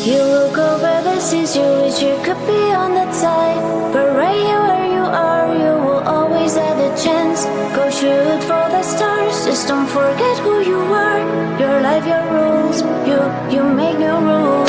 You look over the seas, you wish you could be on that side, but right here where you are, you will always have the chance. Go shoot for the stars, just don't forget who you are. Your life, your rules, you make new rules.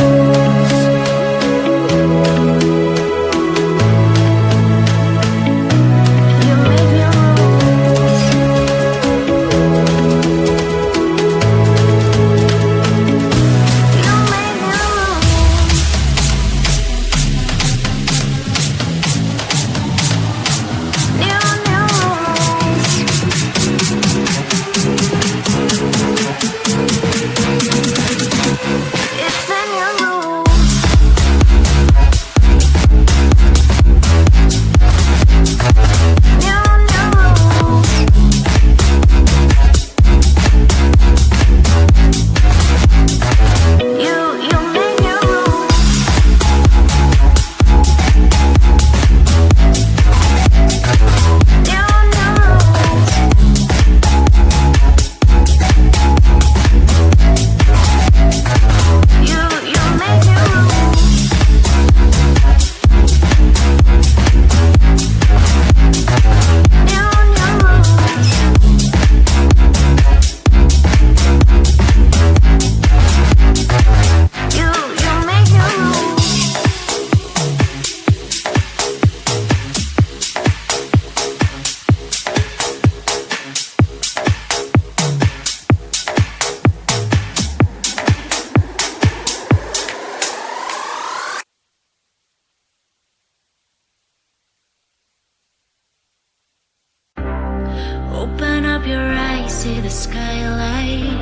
Open up your eyes, see the skylight.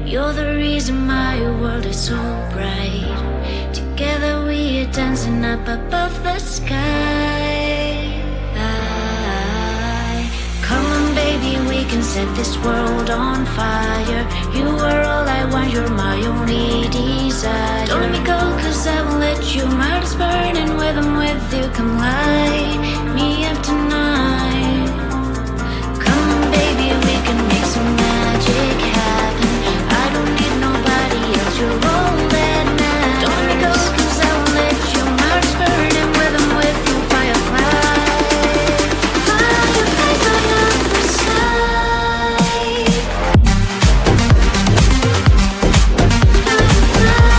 You're the reason my world is so bright. Together we are dancing up above the sky. Come on baby, we can set this world on fire. You are all I want, you're my only desire. Don't let me go, cause I won't let you. My heart is burning with I'm with you. Come light me up tonight. We can make some magic happen. I don't need nobody else, you're all that matters. Don't let me go, cause I won't let you. My heart's burning with I'm with you. Firefly, fireflies light up the sky. Fireflies light up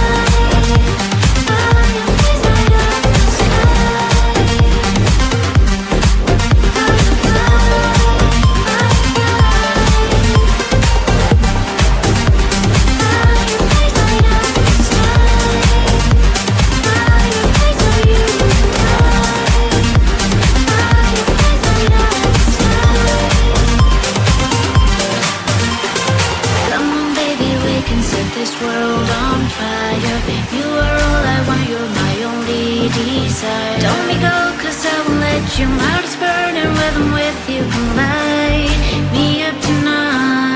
the world on fire. You are all I want, you're my only desire. Don't let me go, cause I won't let you. My heart is burning with I'm with you. Come light me up tonight.